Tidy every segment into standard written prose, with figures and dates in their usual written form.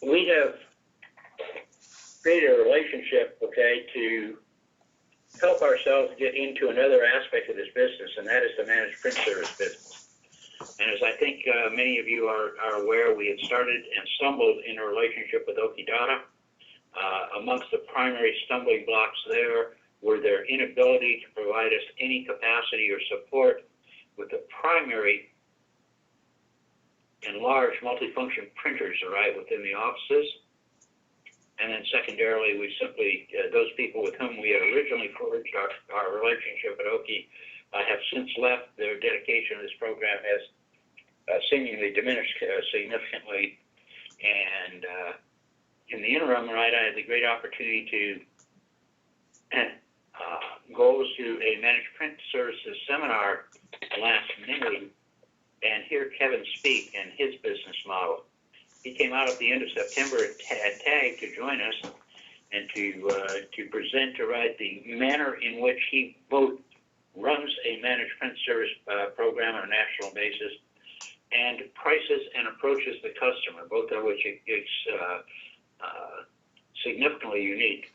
we have created a relationship, okay, to help ourselves get into another aspect of this business, and that is the managed print service business. And as I think many of you are aware, we had started and stumbled in a relationship with Okidata. Amongst the primary stumbling blocks there were their inability to provide us any capacity or support with the primary and large multifunction printers arrive within the offices. And then secondarily, we simply, those people with whom we had originally forged our relationship at Oki have since left. Their dedication to this program has seemingly diminished significantly. And in the interim, right, I had the great opportunity to go to a managed print services seminar last May and hear Kevin speak and his business model. He came out at the end of September at TAG to join us and to present, right, the manner in which he both runs a managed print service program on a national basis and prices and approaches the customer, both of which is significantly unique.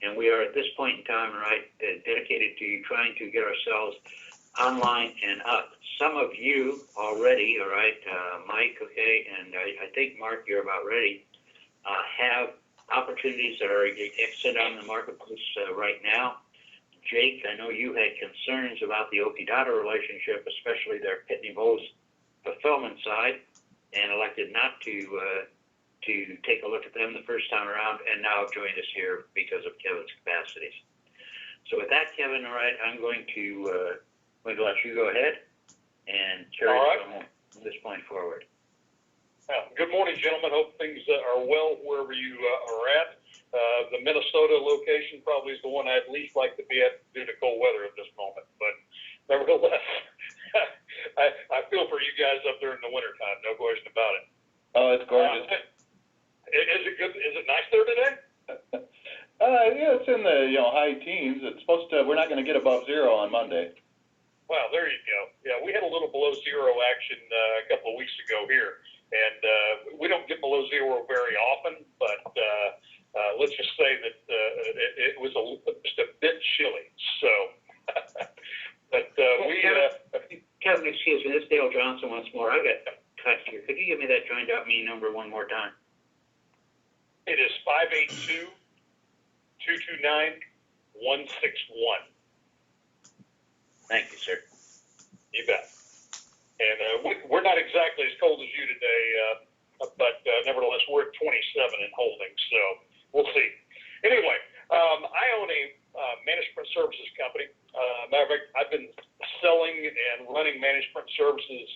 And we are at this point in time, right, dedicated to trying to get ourselves online and up. Some of you already, all right, Mike, okay, and I think, Mark, you're about ready, have opportunities that are exit on the marketplace right now. Jake, I know you had concerns about the Okidata relationship, especially their Pitney Bowes fulfillment side, and elected not to take a look at them the first time around, and now joined us here because of Kevin's capacities. So with that, Kevin, all right, I'm going to let you go ahead and carry us from this point forward. Good morning, gentlemen. Hope things are well wherever you are at. The Minnesota location probably is the one I'd least like to be at due to cold weather at this moment. But nevertheless, I feel for you guys up there in the wintertime, no question about it. Oh, it's gorgeous. Is it good? Is it nice there today? Yeah, it's in the high teens. It's supposed to. We're not going to get above 0 on Monday. Well, there you go. Yeah, we had a little below 0 action a couple of weeks ago here, and we don't get below 0 very often. But let's just say that it was just a bit chilly. So, but Kevin, excuse me. This is Dale Johnson once more. I got cut here. Could you give me that join.me number one more time? It is 582-229-161. Thank you, sir. You bet. And we're not exactly as cold as you today, but nevertheless, we're at 27 and holding, so we'll see. Anyway, I own a managed print services company. Matter of fact, I've been selling and running managed print services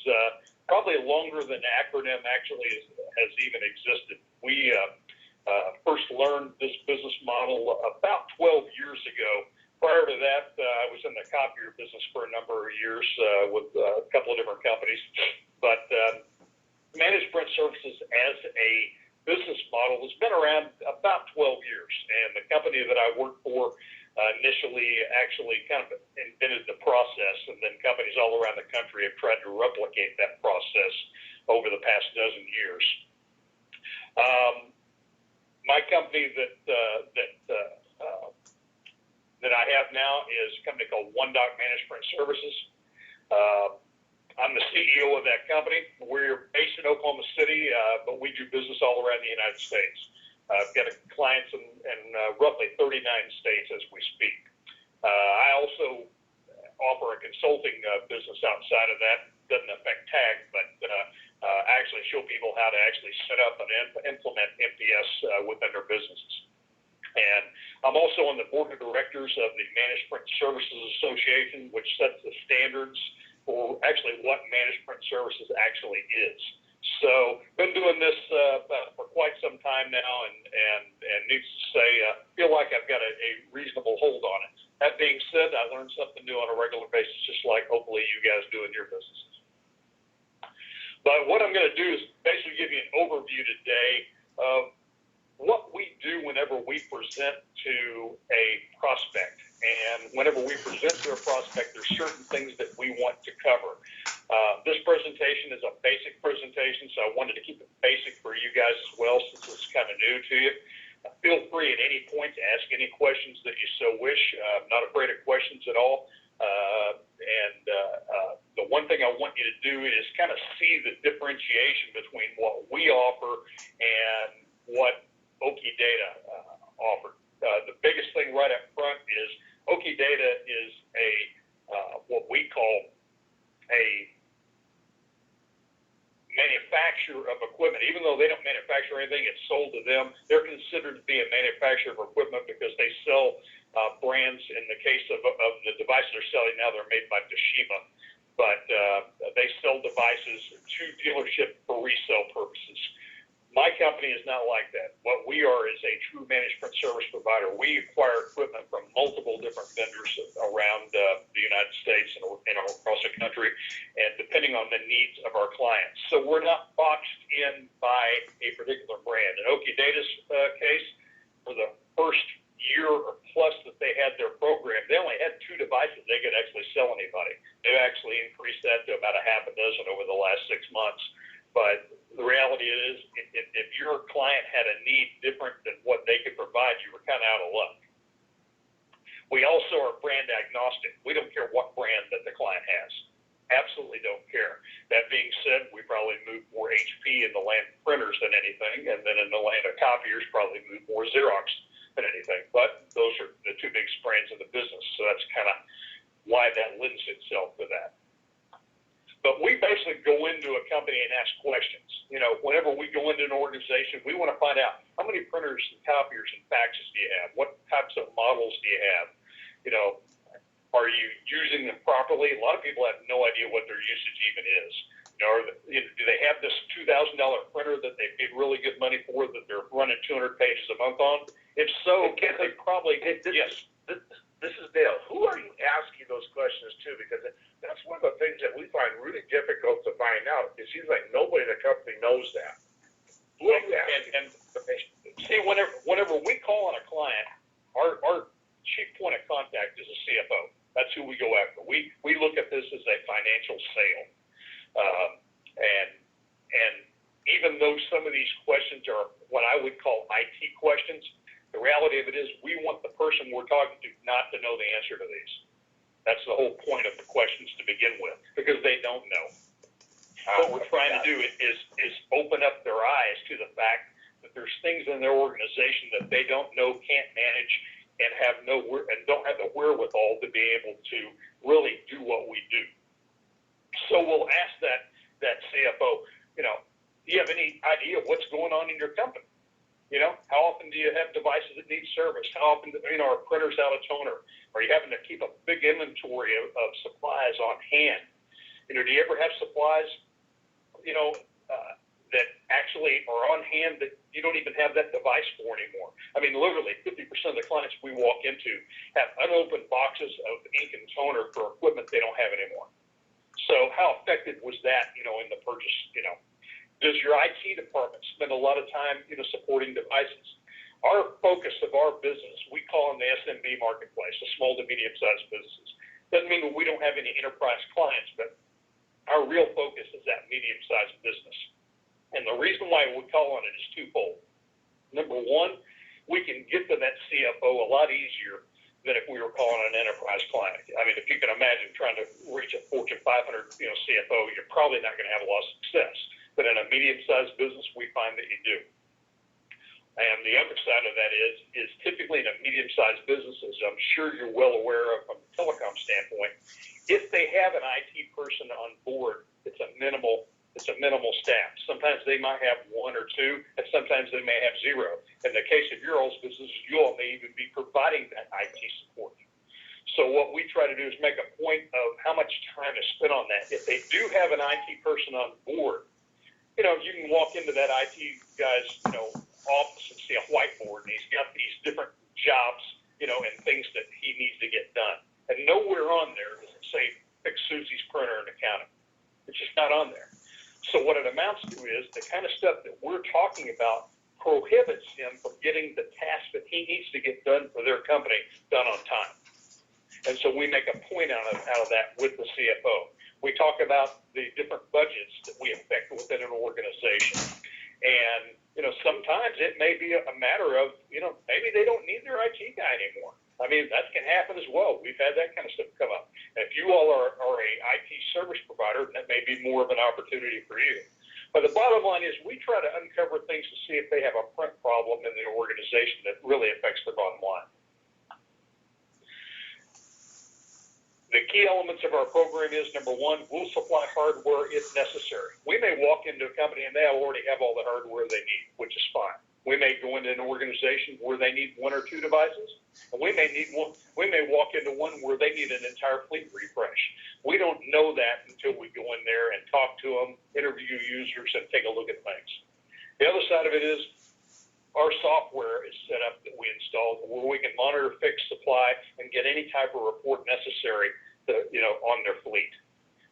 probably longer than the acronym actually has even existed. We first learned this business model about 12 years ago. Prior to that, I was in the copier business for a number of years with a couple of different companies. But managed print services as a business model has been around about 12 years. And the company that I worked for initially actually kind of invented the process, and then companies all around the country have tried to replicate that process over the past dozen years. My company that I have now is a company called OneDOC Managed Print Services. I'm the CEO of that company. We're based in Oklahoma City, but we do business all around the United States. I've got clients in roughly 39 states as we speak. I also offer a consulting business outside of that. Doesn't affect TAG, but I actually show people how to actually set up and implement MPS within their businesses. And I'm also on the board of directors of the Managed Print Services Association, which sets the standards for actually what managed print services actually is. So been doing this for quite some time now, and needs to say, feel like I've got a reasonable hold on it. That being said, I learn something new on a regular basis, just like hopefully you guys do in your businesses. But what I'm going to do is basically give you an overview today of what we do whenever we present to a prospect. And whenever we present to a prospect, there's certain things that we want to cover. This presentation is a basic presentation, so I wanted to keep it basic for you guys as well, since it's kind of new to you. Feel free at any point to ask any questions that you so wish. I'm not afraid of questions at all. The one thing I want you to do is kind of see the differentiation between what we offer and what Oki Data offered. The biggest thing right up front is Oki Data is what we call a manufacturer of equipment. Even though they don't manufacture anything, it's sold to them. They're considered to be a manufacturer of equipment because they sell brands. In the case of the devices they're selling now, they're made by Toshiba, but they sell devices to dealership for resale purposes. My company is not like that. What we are is a true managed print service provider. We acquire equipment from multiple different vendors around the United States and across the country, and depending on the needs of our clients. So we're not boxed in by a particular brand. In Oki Data's case, for the first year or plus that they had their program, they only had 2 devices they could actually sell anybody. They've actually increased that to about a half a dozen over the last 6 months. But the reality is, if your client had a need different than what they could provide, you were kind of out of luck. We also are brand agnostic. We don't care what brand that the client has. Absolutely don't care. That being said, we probably move more HP in the land of printers than anything, and then in the land of copiers, probably move more Xerox than anything. But those are the 2 biggest brands in the business, so that's kind of why that lends itself to that. But we basically go into a company and ask questions. You know, whenever we go into an organization, we want to find out how many printers and copiers and faxes do you have? What types of models do you have? You know, are you using them properly? A lot of people have no idea what their usage even is. You know, do they have this $2,000 printer that they paid really good money for that they're running 200 pages a month on? If so, they probably, yes. This is Dale. Who are you asking those questions to? Because that's one of the things that we find really difficult to find out. It seems like nobody in the company knows that. Who are you asking? And see, whenever we call on a client, our chief point of contact is a CFO. That's who we go after. We look at this as a financial sale. And even though some of these questions are what I would call IT questions, the reality of it is we want the person we're talking to not to know the answer to these. That's the whole point of the questions to begin with, because they don't know. What we're trying to do is open up their eyes to the fact that there's things in their organization that they don't know, can't manage, and don't have the wherewithal to be able to really do what we do. So we'll ask that CFO, you know, do you have any idea what's going on in your company? You know, how often do you have devices that need service? How often, are printers out of toner? Are you having to keep a big inventory of supplies on hand? Do you ever have supplies, that actually are on hand that you don't even have that device for anymore? I mean, literally 50% of the clients we walk into have unopened boxes of ink and toner for equipment they don't have anymore. So how effective was that, in the purchase, Does your IT department spend a lot of time, supporting devices? Our focus of our business, we call in the SMB marketplace, the small to medium-sized businesses. Doesn't mean that we don't have any enterprise clients, but our real focus is that medium-sized business. And the reason why we call on it is twofold. Number one, we can get to that CFO a lot easier than if we were calling an enterprise client. I mean, if you can imagine trying to reach a Fortune 500, CFO, you're probably not going to have a lot of success. But in a medium-sized business, we find that you do. And the other side of that is typically in a medium-sized business, as I'm sure you're well aware of from a telecom standpoint, if they have an IT person on board, it's a minimal staff. Sometimes they might have 1 or 2, and sometimes they may have 0. In the case of your all's business, you all may even be providing that IT support. So what we try to do is make a point of how much time is spent on that. If they do have an IT person on board, you can walk into that IT guy's, office and see a whiteboard, and he's got these different jobs, and things that he needs to get done. And nowhere on there does it say, fix Susie's printer and accounting. It's just not on there. So what it amounts to is the kind of stuff that we're talking about prohibits him from getting the task that he needs to get done for their company done on time. And so we make a point out of that with the CFO. We talk about the different budgets that we affect within an organization. And, sometimes it may be a matter of, maybe they don't need their IT guy anymore. I mean, that can happen as well. We've had that kind of stuff come up. And if you all are a IT service provider, that may be more of an opportunity for you. But the bottom line is we try to uncover things to see if they have a print problem in the organization that really affects their bottom line. The key elements of our program is, number one, we'll supply hardware if necessary. We may walk into a company and they already have all the hardware they need, which is fine. We may go into an organization where they need one or two devices, and we may walk into one where they need an entire fleet refresh. We don't know that until we go in there and talk to them, interview users, and take a look at things. The other side of it is our software is set up that we installed where we can monitor, fix, supply, and get any type of report necessary on their fleet.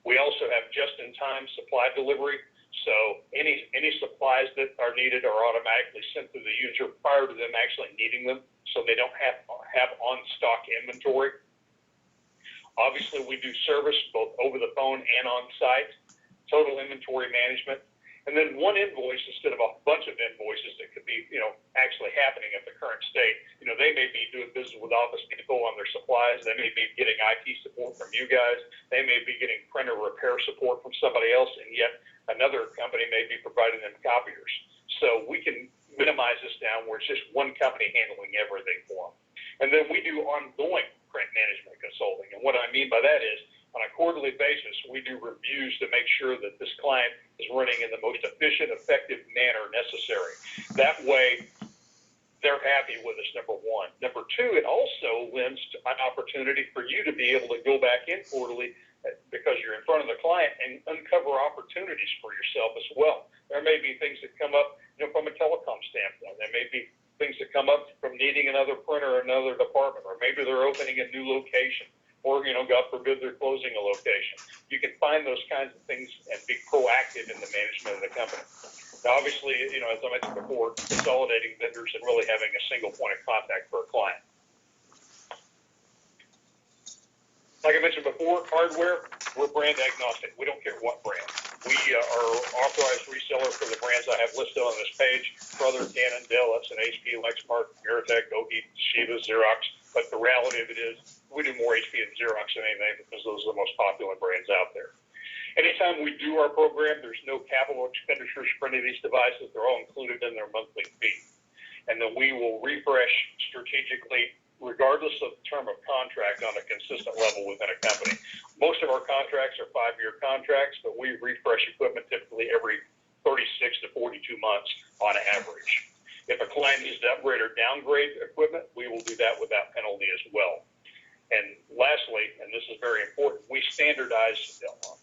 We also have just-in-time supply delivery. So any supplies that are needed are automatically sent to the user prior to them actually needing them, so they don't have on-stock inventory. Obviously, we do service both over the phone and on-site, total inventory management, and then one invoice instead of a bunch of invoices that could be, actually happening at the current state. They may be doing business with Office Depot on their supplies. They may be getting IT support from you guys. They may be getting printer repair support from somebody else, and yet another company may be providing them copiers. So we can minimize this down where it's just one company handling everything for them. And then we do ongoing print management consulting. And what I mean by that is, on a quarterly basis, we do reviews to make sure that this client is running in the most efficient, effective manner necessary. That way, they're happy with us, number one. Number two, it also lends to an opportunity for you to be able to go back in quarterly because you're in front of the client and uncover opportunities for yourself as well. There may be things that come up, from a telecom standpoint. There may be things that come up from needing another printer in another department, or maybe they're opening a new location, or, God forbid, they're closing a location. You can find those kinds of things and be proactive in the management of the company. Now, obviously, as I mentioned before, consolidating vendors and really having a single point of contact for a client. Like I mentioned before, hardware, we're brand agnostic. We don't care what brand. We are authorized reseller for the brands I have listed on this page: Brother, Canon, Dell, Epson, HP, Lexmark, Mirtec, Oki, Toshiba, Xerox. But the reality of it is we do more HP and Xerox than anything because those are the most popular brands out there. Anytime we do our program, there's no capital expenditures for any of these devices. They're all included in their monthly fee. And then we will refresh strategically, regardless of the term of contract, on a consistent level within a company. Most of our contracts are 5-year contracts, but we refresh equipment typically every 36 to 42 months on average. If a client needs to upgrade or downgrade equipment, we will do that without penalty as well. And lastly, and this is very important, we standardize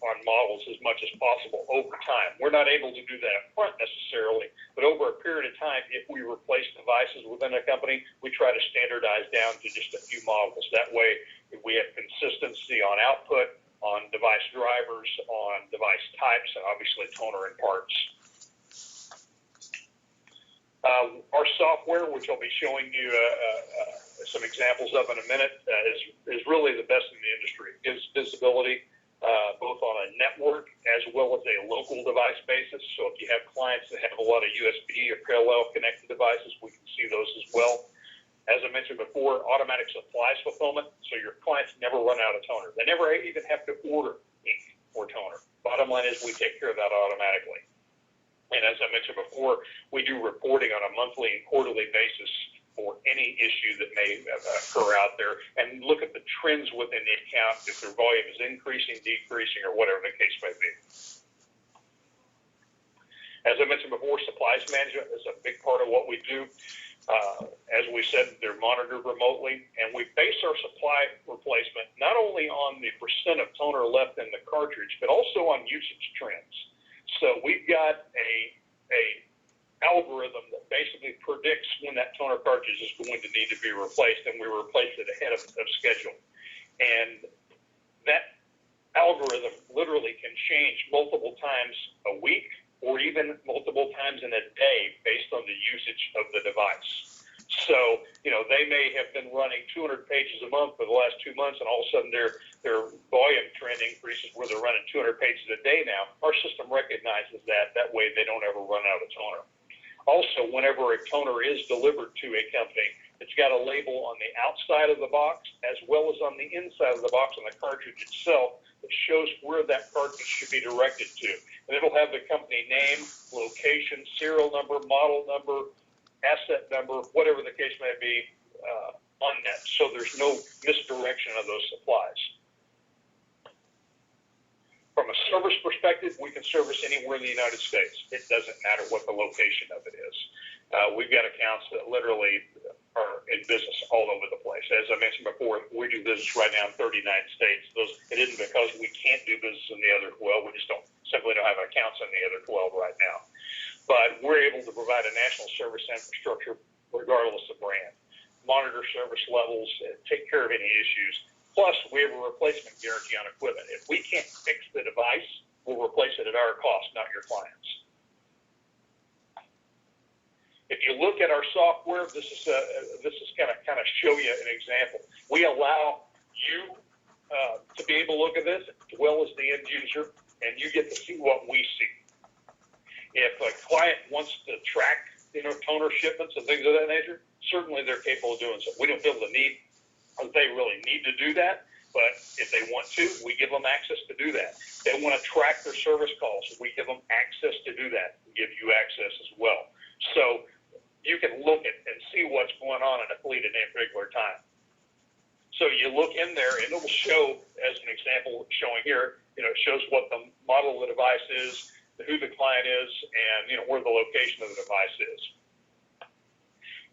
on models as much as possible over time. We're not able to do that up front necessarily, but over a period of time, if we replace devices within a company, we try to standardize down to just a few models. That way, we have consistency on output, on device drivers, on device types, and obviously toner and parts. Our software, which I'll be showing you some examples of in a minute, is really the best in the industry. It gives visibility both on a network as well as a local device basis. So if you have clients that have a lot of USB or parallel connected devices, we can see those as well. As I mentioned before, automatic supplies fulfillment, so your clients never run out of toner. They never even have to order ink or toner. Bottom line is we take care of that automatically. And as I mentioned before, we do reporting on a monthly and quarterly basis for any issue that may occur out there and look at the trends within the account, if their volume is increasing, decreasing, or whatever the case may be. As I mentioned before, supplies management is a big part of what we do. As we said, they're monitored remotely, and we base our supply replacement not only on the percent of toner left in the cartridge, but also on usage trends. So we've got a algorithm that basically predicts when that toner cartridge is going to need to be replaced, and we replace it ahead of schedule. And that algorithm literally can change multiple times a week or even multiple times in a day based on the usage of the device. So, they may have been running 200 pages a month for the last 2 months, and all of a sudden their volume trend increases where they're running 200 pages a day now. Our system recognizes that. That way they don't ever run out of toner. Also, whenever a toner is delivered to a company, it's got a label on the outside of the box as well as on the inside of the box on the cartridge itself that shows where that cartridge should be directed to. And it'll have the company name, location, serial number, model number, asset number, whatever the case may be, on that, so there's no misdirection of those supplies. From a service perspective, we can service anywhere in the United States. It doesn't matter what the location of it is. We've got accounts that literally are in business all over the place. As I mentioned before, we do business right now in 39 states. It isn't because we can't do business in the other 12. We just simply don't have accounts in the other 12 right now. But we're able to provide a national service infrastructure regardless of brand. Monitor service levels, take care of any issues. Plus, we have a replacement guarantee on equipment. If we can't fix the device, we'll replace it at our cost, not your client's. If you look at our software, this is kind of show you an example. We allow you to be able to look at this as well as the end user, and you get to see what we see. If a client wants to track, toner shipments and things of that nature, certainly they're capable of doing so. We don't feel the need, or they really need to do that, but if they want to, we give them access to do that. They want to track their service calls, we give them access to do that. We give you access as well. So you can look at and see what's going on in a fleet at any particular time. So you look in there, and it will show, as an example showing here, it shows what the model of the device is, who the client is, and where the location of the device is.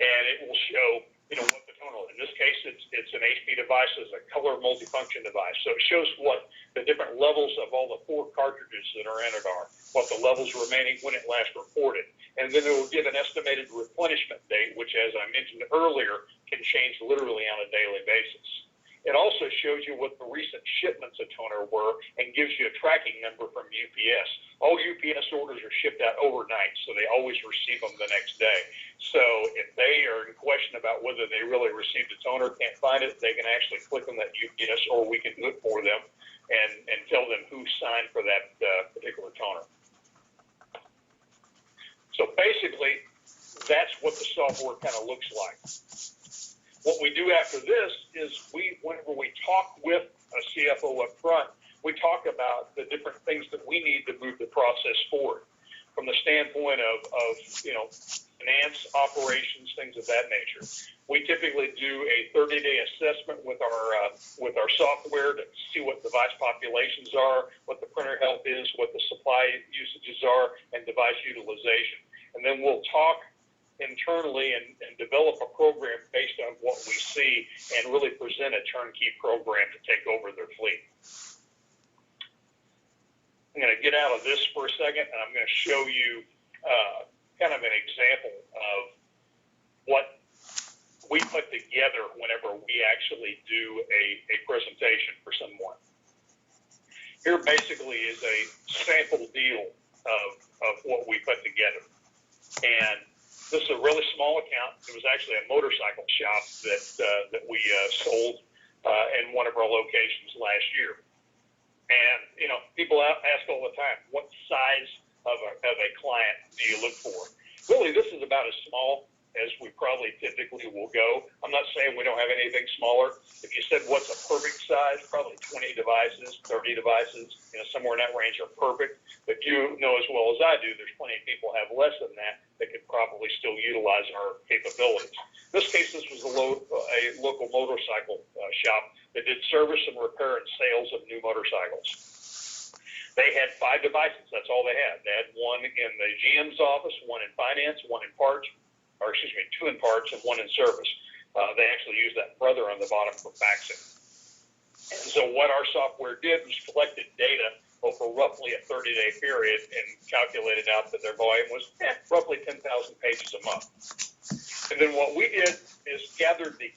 And it will show, what the toner is. In this case, it's an HP device. It's a color multifunction device. So it shows what the different levels of all the 4 cartridges that are in it are, what the levels remaining when it last reported. And then it will give an estimated replenishment date, which, as I mentioned earlier, can change literally on a daily basis. It also shows you what the recent shipments of toner were and gives you a tracking number from UPS. All UPS orders are shipped out overnight, so they always receive them the next day. So if they are in question about whether they really received a toner, can't find it, they can actually click on that UPS, or we can do it for them and tell them who signed for that particular toner. So basically, that's what the software kind of looks like. What we do after this is whenever we talk with a CFO up front, we talk about the different things that we need to move the process forward from the standpoint of finance, operations, things of that nature. We typically do a 30-day assessment with our software to see what device populations are, what the printer health is, what the supply usages are, and device utilization. And then we'll talk internally and develop a program based on what we see and really present a turnkey program to take over their fleet. I'm going to get out of this for a second, and I'm going to show you kind of an example of what we put together whenever we actually do a presentation for someone. Here basically is a sample deal of what we put together. And this is a really small account. It was actually a motorcycle shop that we sold in one of our locations last year. And, people ask all the time, what size of a client do you look for? Really, this is about as small as we probably typically will go. I'm not saying we don't have anything smaller. If you said what's a perfect size, probably 20 devices, 30 devices, somewhere in that range are perfect. But you know as well as I do, there's plenty of people who have less than that could probably still utilize our capabilities. In this case, this was a local motorcycle shop that did service and repair and sales of new motorcycles. They had 5 devices. That's all they had. They had one in the GM's office, one in finance, one in parts, 2 in parts and 1 in service. They actually used that brother on the bottom for faxing. And so what our software did was collected data over roughly a 30-day period and calculated out that their volume was roughly 10,000 pages a month. And then what we did is gathered the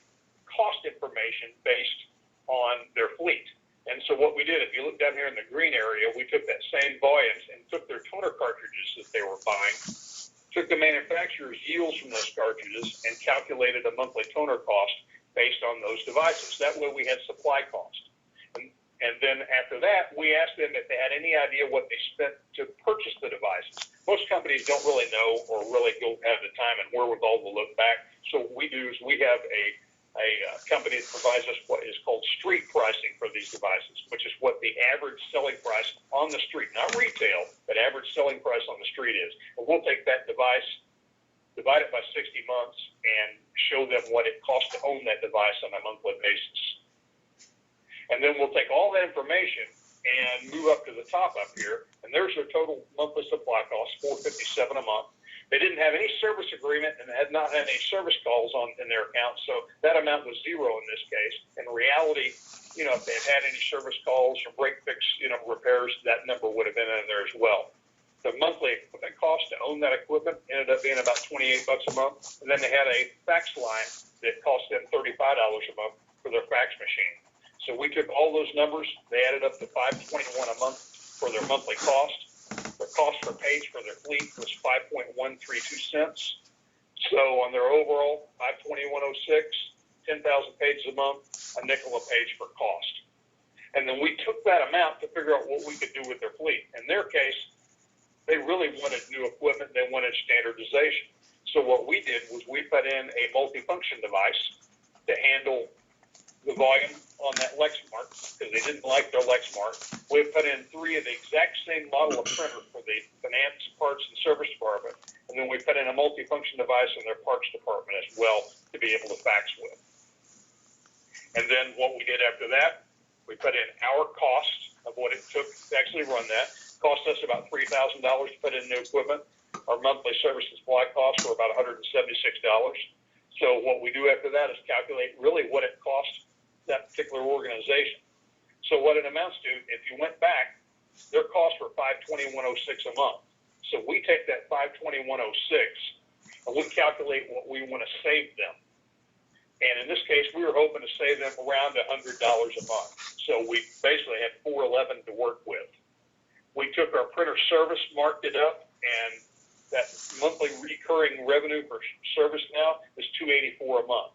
cost information based on their fleet. And so what we did, if you look down here in the green area, we took that same volumes and took their toner cartridges that they were buying took the manufacturer's yields from those cartridges and calculated a monthly toner cost based on those devices. That way we had supply cost. And then after that, we asked them if they had any idea what they spent to purchase the devices. Most companies don't really know or really don't have the time and wherewithal to look back. So what we do is we have a company that provides us what is called street pricing for these devices, which is what the average selling price on the street, not retail, but average selling price on the street is. And we'll take that device, divide it by 60 months, and show them what it costs to own that device on a monthly basis. And then we'll take all that information and move up to the top up here, and there's their total monthly supply cost, $457 a month. They didn't have any service agreement and had not had any service calls in their account, so that amount was zero in this case. In reality, you know, if they had any service calls or break fix, you know, repairs, that number would have been in there as well. The monthly equipment cost to own that equipment ended up being about $28 a month, and then they had a fax line that cost them $35 a month for their fax machine. So we took all those numbers, they added up to $521 a month for their monthly cost. The cost per page for their fleet was 5.132 cents. So on their overall 521.06, 10,000 pages a month, a nickel a page for cost. And then we took that amount to figure out what we could do with their fleet. In their case, they really wanted new equipment, they wanted standardization. So what we did was we put in a multifunction device to handle the volume on that Lexmark, because they didn't like their Lexmark. We put in 3 of the exact same model of printer for the finance, parts, and service department, and then we put in a multifunction device in their parts department as well to be able to fax with. And then what we did after that, we put in our cost of what it took to actually run that. Cost us about $3,000 to put in new equipment. Our monthly service and supply costs were about $176. So what we do after that is calculate really what it costs that particular organization. So what it amounts to, if you went back, their costs were $521.06 a month. So we take that $521.06 and we calculate what we want to save them. And in this case, we were hoping to save them around $100 a month. So we basically had $411 to work with. We took our printer service, marked it up, and that monthly recurring revenue for service now is $284 a month,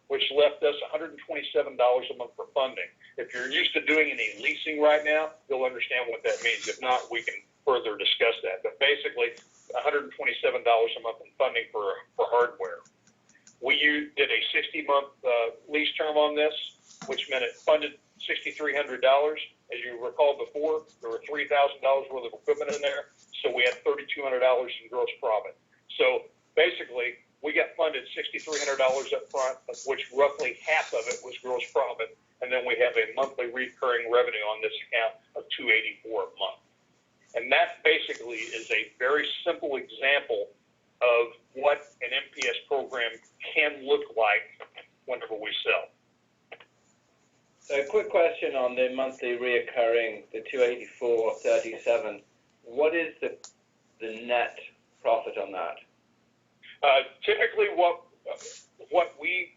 which left us $127 a month for funding. If you're used to doing any leasing right now, you'll understand what that means. If not, we can further discuss that. But basically, $127 a month in funding for hardware. We did a 60-month lease term on this, which meant it funded $6,300. As you recall before, there were $3,000 worth of equipment in there, so we had $3,200 in gross profit. So basically, we got funded $6,300 up front, of which roughly half of it was gross profit, and then we have a monthly recurring revenue on this account of $284 a month. And that basically is a very simple example of what an MPS program can look like whenever we sell. So a quick question on the monthly reoccurring, the 284.37. What is the net profit on that? Typically what we,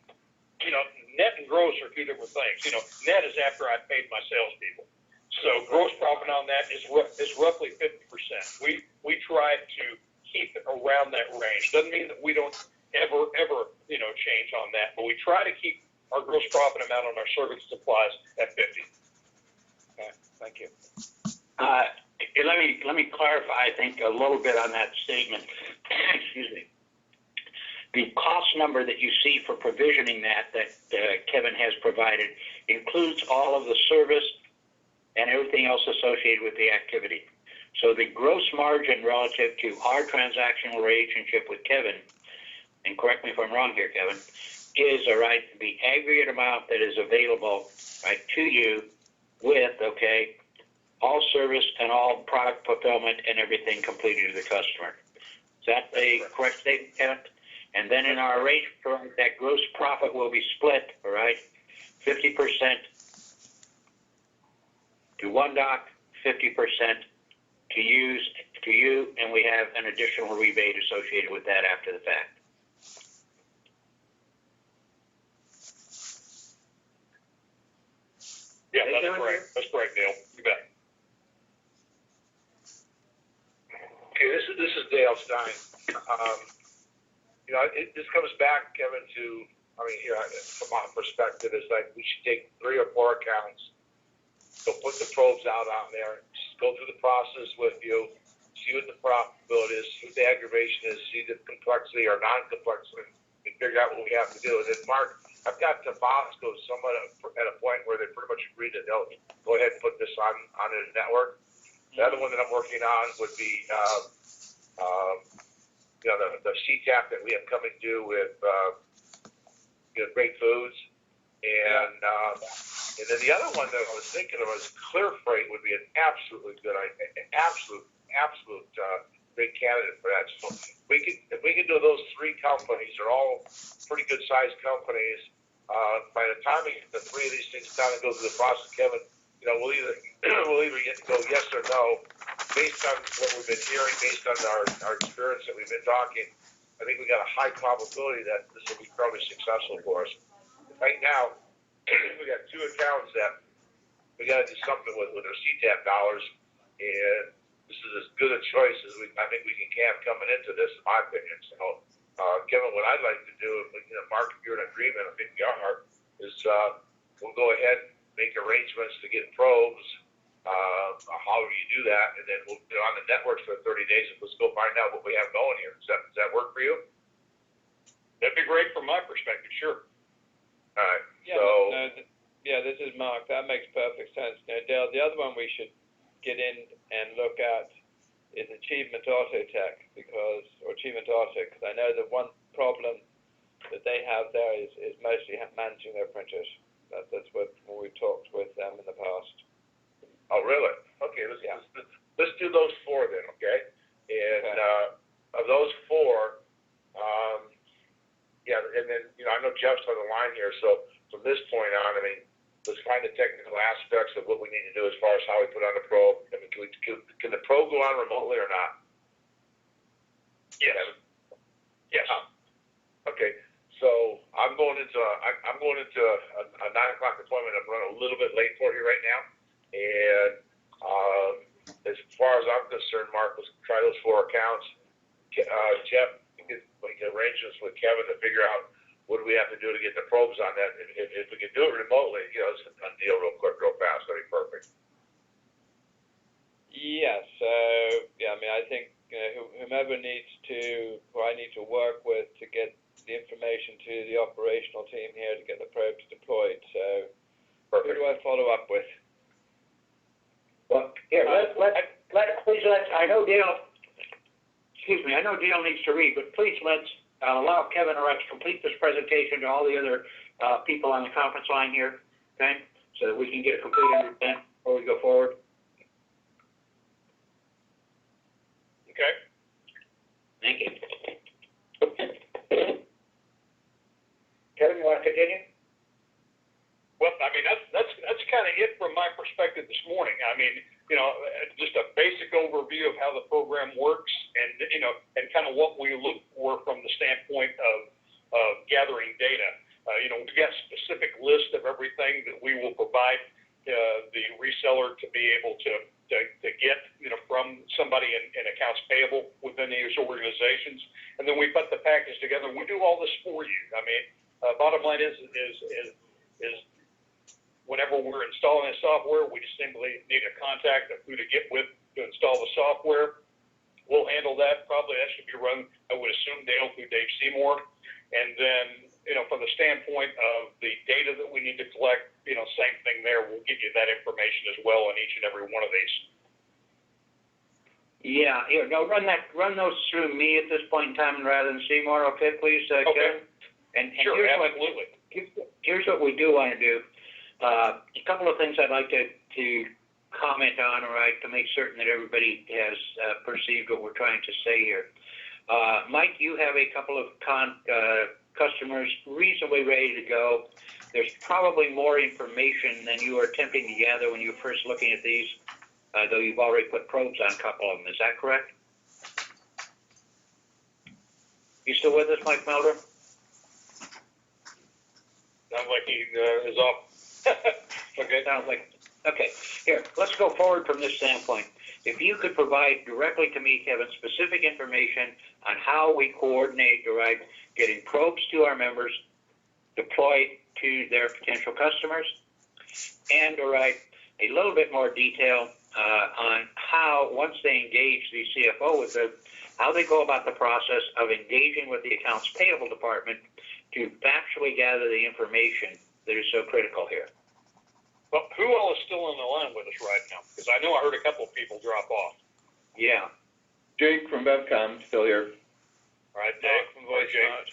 net and gross are two different things. Net is after I paid my salespeople. So gross profit on that is roughly 50%. We try to keep it around that range. Doesn't mean that we don't ever, change on that, but we try to keep our gross profit amount on our service supplies at 50. Okay, thank you. Let me clarify, I think, a little bit on that statement. Excuse me. The cost number that you see for provisioning that Kevin has provided includes all of the service and everything else associated with the activity. So the gross margin relative to our transactional relationship with Kevin, and correct me if I'm wrong here, Kevin, is the aggregate amount that is available to you with all service and all product fulfillment and everything completed to the customer. Is that a correct statement, Kevin? And then in our arrangement, that gross profit will be split, 50% to OneDOC, 50% to you, and we have an additional rebate associated with that after the fact. Yeah, that's correct. That's correct, Neil. You bet. Okay, this is Dale Stein. This comes back, Kevin, to, from my perspective, it's like we should take 3 or 4 accounts, go put the probes out on there, just go through the process with you, see what the profitability is, see what the aggravation is, see the complexity or non-complexity, and figure out what we have to do. And then, Mark, I've got Tabasco somewhat at a point where they pretty much agreed that they'll go ahead and put this on the network. The other one that I'm working on would be, the CTAP that we have coming due with, Great Foods. And then the other one that I was thinking of was Clear Freight would be an absolutely good idea, an absolute great candidate for that. So if we could do those 3 companies, they're all pretty good sized companies. By the time we get the 3 of these things done and go through the process, Kevin, we'll either get to go yes or no based on what we've been hearing, based on our experience that we've been talking. I think we got a high probability that this will be probably successful for us. Right now, we got 2 accounts that we got to do something with our CTAP dollars, and this is as good a choice as I think we can have coming into this, in my opinion. So, Kevin, what I'd like to do, Mark, if you're in agreement, I think we are, is we'll go ahead and make arrangements to get probes, however you do that, and then we'll be on the network for 30 days, and let's go find out what we have going here. Does that work for you? That'd be great from my perspective, sure. All right. Yeah, this is Mark. That makes perfect sense. Now, Dale, the other one we should get in and look at is Achievement Autotech, because I know the one problem that they have there is mostly managing their printers. That's what we've talked with them in the past. Oh, really? Okay, let's do those 4 then, okay? And of those 4, and then, I know Jeff's on the line here, so from this point on, let's find the technical aspects of what we need to do as far as how we put on the probe. Can the probe go on remotely or not? Yes. Yes. Okay, so I'm going into a 9 o'clock appointment. I'm running a little bit late for you right now, and as far as I'm concerned, Mark, let's try those 4 accounts. Jeff, we can arrange this with Kevin to figure out what do we have to do to get the probes on that. If we can do it remotely, it's a done deal real quick, real fast. That'd be perfect. Yes. So I think whomever needs to, or I need to work with to get the information to the operational team here to get the probes deployed. So Perfect. Who do I follow up with? Well, here, I know Dale, I know Dale needs to read, but please let's allow Kevin or I to complete this presentation to all the other people on the conference line here, okay? So that we can get a complete understanding before we go forward. Okay. Thank you. Kevin, you want to continue? Well, that's kind of it from my perspective this morning. Just a basic overview of how the program works, and kind of what we look for from the standpoint of gathering data. We've got a specific list of everything that we will provide the reseller to be able to get from somebody in accounts payable within these organizations, and then we put the package together. We do all this for you. Bottom line is whenever we're installing the software, we just simply need a contact of who to get with to install the software. We'll handle that. Probably that should be run, I would assume, Dale, through Dave Seymour. And then, from the standpoint of the data that we need to collect, same thing there. We'll give you that information as well in each and every one of these. Yeah, here, no, run those through me at this point in time rather than Seymour, okay, please, Okay. Kevin? And Sure, absolutely. Here's what we do want to do. A couple of things I'd like to comment on, all right, to make certain that everybody has perceived what we're trying to say here. Mike, you have a couple of customers reasonably ready to go. There's probably more information than you were attempting to gather when you were first looking at these, though you've already put probes on a couple of them. Is that correct? You still with us, Mike Melder? Sounds like he is off. Okay, sounds like, okay. Here, let's go forward from this standpoint. If you could provide directly to me, Kevin, specific information on how we coordinate, right, getting probes to our members, deployed to their potential customers, and, right, a little bit more detail on how, once they engage the CFO with them, how they go about the process of engaging with the accounts payable department to factually gather the information that is so critical here. Well, who all is still on the line with us right now? Because I know I heard a couple of people drop off. Yeah. Jake from BevCom, still here. All right, Mark Dave. from Voice Jake. Smart.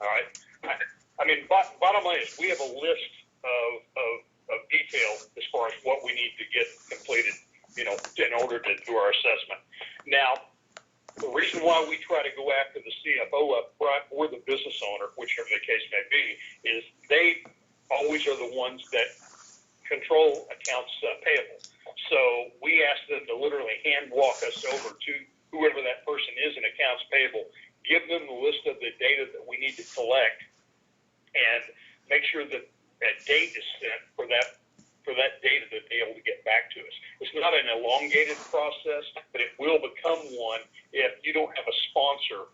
All right. I mean, bottom line is we have a list of detail as far as what we need to get completed, you know, in order to do our assessment. Now, the reason why we try to go after the CFO up front or the business owner, whichever the case may be, is they always are the ones that control accounts payable. So we ask them to literally hand walk us over to whoever that person is in accounts payable, give them the list of the data that we need to collect, and make sure that a date is set for that data to be able to get back to us. It's not an elongated process, but it will become one if you don't have a sponsor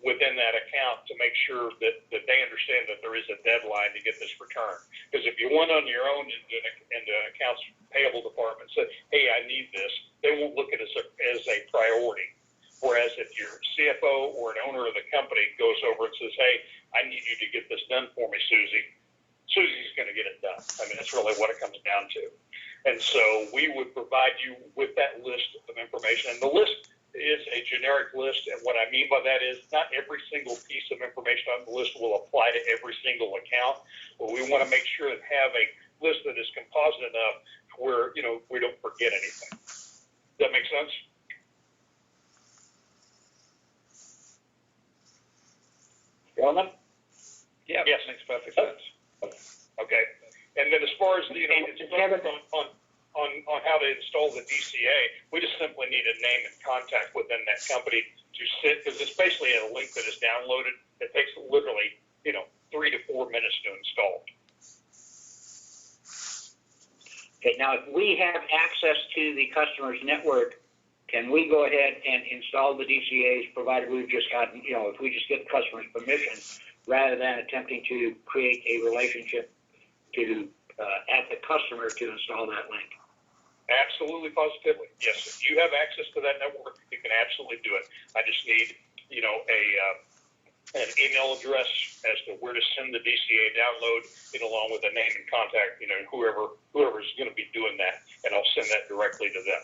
within that account to make sure that they understand that there is a deadline to get this returned. Because if you went on your own into an accounts payable department and said, hey, I need this, they won't look at it as a priority. Whereas if your CFO or an owner of the company goes over and says, hey, I need you to get this done for me, Susie's going to get it done. I mean, that's really what it comes down to. And so we would provide you with that list of information. And the list is a generic list. And what I mean by that is not every single piece of information on the list will apply to every single account. But we want to make sure that have a list that is composite enough where, you know, we don't forget anything. Does that make sense? Gentlemen? Yeah, Yes. makes perfect sense. Okay. And then as far as, you know, Kevin? on how to install the DCA, we just simply need a name and contact within that company to sit, because it's basically a link that is downloaded. It takes literally, you know, 3 to 4 minutes to install. Okay, now if we have access to the customer's network, can we go ahead and install the DCAs provided we've just gotten, you know, if we just get the customer's permission rather than attempting to create a relationship to at the customer to install that link? Absolutely, positively. Yes, if you have access to that network, you can absolutely do it. I just need, you know, an email address as to where to send the DCA download, and along with a name and contact, you know, whoever's going to be doing that, and I'll send that directly to them.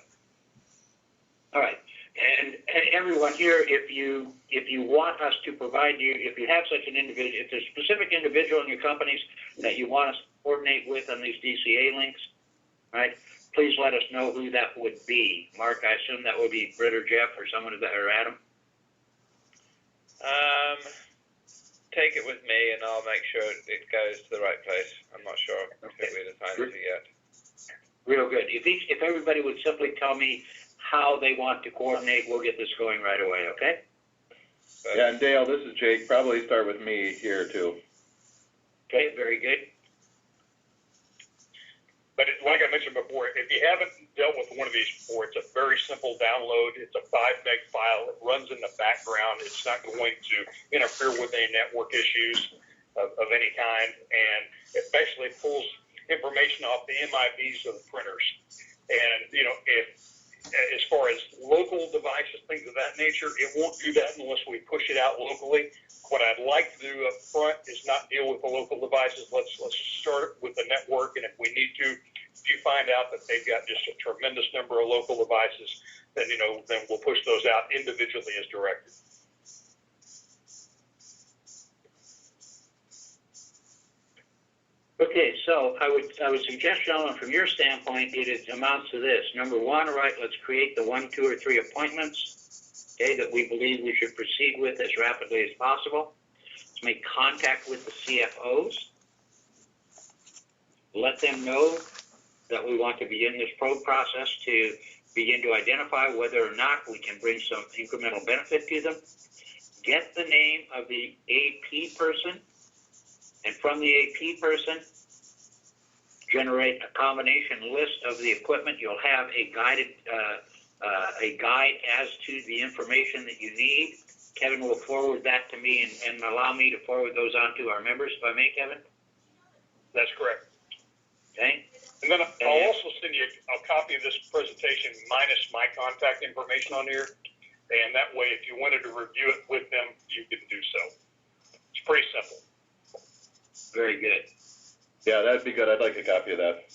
All right, and everyone here, if you want us to provide you, if you have such an individual, if there's a specific individual in your companies that you want us to coordinate with on these DCA links, right? Please let us know who that would be. Mark, I assume that would be Britt or Jeff or someone or Adam. Take it with me, and I'll make sure it goes to the right place. I'm not sure who we've assigned it yet. Real good. If everybody would simply tell me how they want to coordinate, we'll get this going right away, okay? Yeah, and Dale, this is Jake. Probably start with me here too. Okay, very good. But like I mentioned before, if you haven't dealt with one of these before, it's a very simple download. It's a 5 meg file. It runs in the background. It's not going to interfere with any network issues of any kind. And it basically pulls information off the MIBs of the printers. And, you know, as far as local devices, things of that nature, it won't do that unless we push it out locally. What I'd like to do up front is not deal with the local devices. Let's start with the network, and if we need to, if you find out that they've got just a tremendous number of local devices, then, you know, then we'll push those out individually as directed. Okay, so I would suggest, gentlemen, from your standpoint, it amounts to this. Number one, all right, let's create the 1, 2, or 3 appointments, okay, that we believe we should proceed with as rapidly as possible. Let's make contact with the CFOs. Let them know that we want to begin this probe process to begin to identify whether or not we can bring some incremental benefit to them. Get the name of the AP person, and from the AP person, generate a combination list of the equipment. You'll have a guided a guide as to the information that you need. Kevin will forward that to me and allow me to forward those on to our members, if I may, Kevin? That's correct. Okay? And then I'll also send you a copy of this presentation minus my contact information on here. And that way, if you wanted to review it with them, you can do so. It's pretty simple. Very good. Yeah, that'd be good. I'd like a copy of that.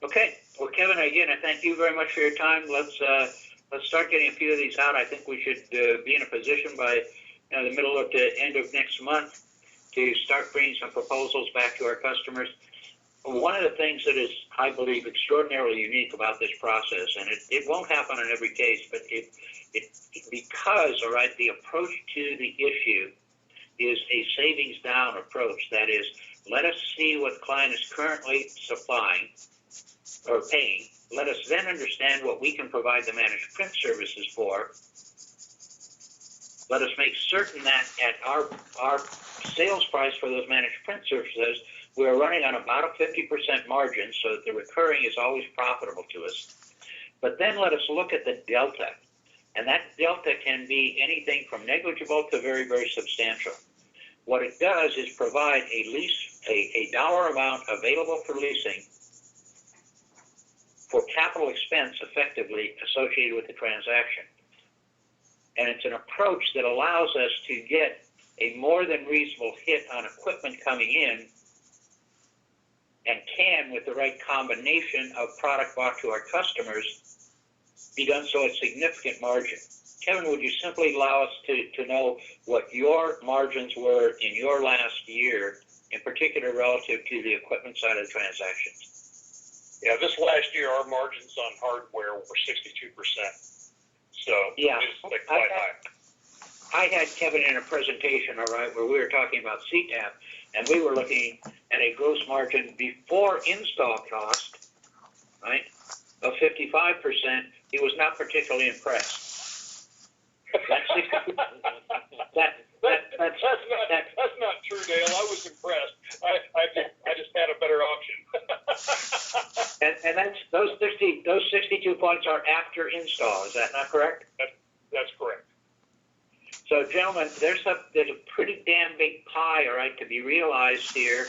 Okay. Well, Kevin, again, I thank you very much for your time. Let's start getting a few of these out. I think we should be in a position by the middle of the end of next month to start bringing some proposals back to our customers. One of the things that is, I believe, extraordinarily unique about this process, and it won't happen in every case, but because, all right, the approach to the issue is a savings down approach. That is, let us see what the client is currently supplying or paying. Let us then understand what we can provide the managed print services for. Let us make certain that at our sales price for those managed print services, we're running on about a 50% margin, so that the recurring is always profitable to us. But then let us look at the delta. And that delta can be anything from negligible to very, very substantial. What it does is provide a dollar amount available for leasing for capital expense effectively associated with the transaction. And it's an approach that allows us to get a more than reasonable hit on equipment coming in, and can, with the right combination of product bought to our customers, be done so at significant margin. Kevin, would you simply allow us to know what your margins were in your last year, in particular relative to the equipment side of the transactions? Yeah, this last year, our margins on hardware were 62%. So yeah, it's like quite high. I had Kevin in a presentation, all right, where we were talking about CTAP, and we were looking at a gross margin before install cost, right, of 55%. He was not particularly impressed. That's not true, Dale. I was impressed. I just had a better option. and that's those 62 points are after install. Is that not correct? That's correct. So, gentlemen, there's a pretty damn big pie, all right, to be realized here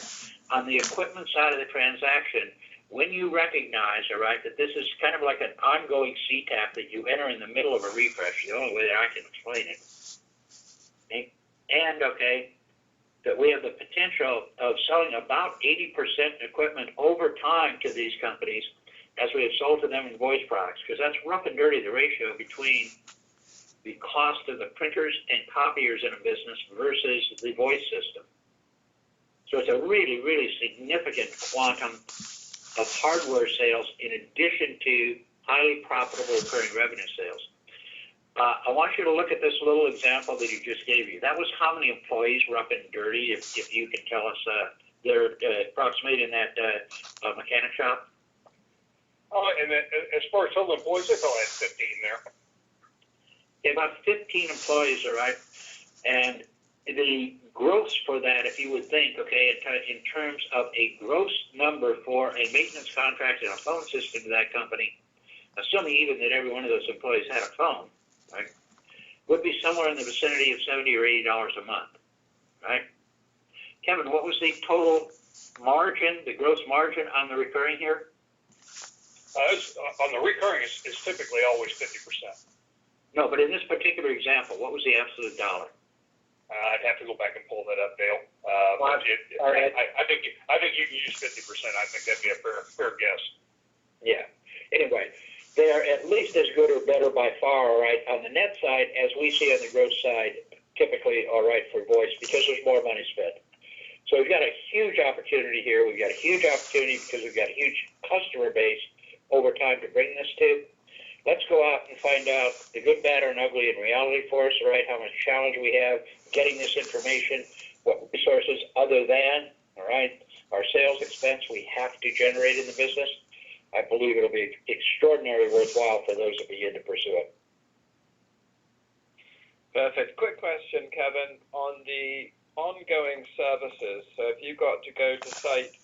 on the equipment side of the transaction. When you recognize, all right, that this is kind of like an ongoing CTAP that you enter in the middle of a refresh, the only way that I can explain it. Okay? And, okay, that we have the potential of selling about 80% equipment over time to these companies as we have sold to them in voice products, because that's rough and dirty, the ratio between the cost of the printers and copiers in a business versus the voice system. So it's a really, really significant quantum of hardware sales in addition to highly profitable recurring revenue sales. I want you to look at this little example that he just gave you. That was how many employees, rough and dirty, if you can tell us, they're approximately in that mechanic shop? Oh, and then, as far as total employees, they probably had 15 there. Okay, about 15 employees, all right? And the gross for that, if you would think, okay, in terms of a gross number for a maintenance contract and a phone system to that company, assuming even that every one of those employees had a phone, right, would be somewhere in the vicinity of $70 or $80 a month, right? Kevin, what was the total margin, the gross margin on the recurring here? On the recurring, it's typically always 50%. No, but in this particular example, what was the absolute dollar? I'd have to go back and pull that up, Dale. All right. I think you can use 50%. I think that'd be a fair guess. Yeah. Anyway, they are at least as good or better by far, all right, on the net side as we see on the gross side, typically, all right, for voice, because there's more money spent. So we've got a huge opportunity here. We've got a huge opportunity because we've got a huge customer base over time to bring this to. Let's go out and find out the good, bad, and ugly in reality for us, all right, how much challenge we have getting this information, what resources other than, all right, our sales expense we have to generate in the business. I believe it'll be extraordinarily worthwhile for those that begin to pursue it. Perfect. Quick question, Kevin, on the ongoing services. So if you got to go to site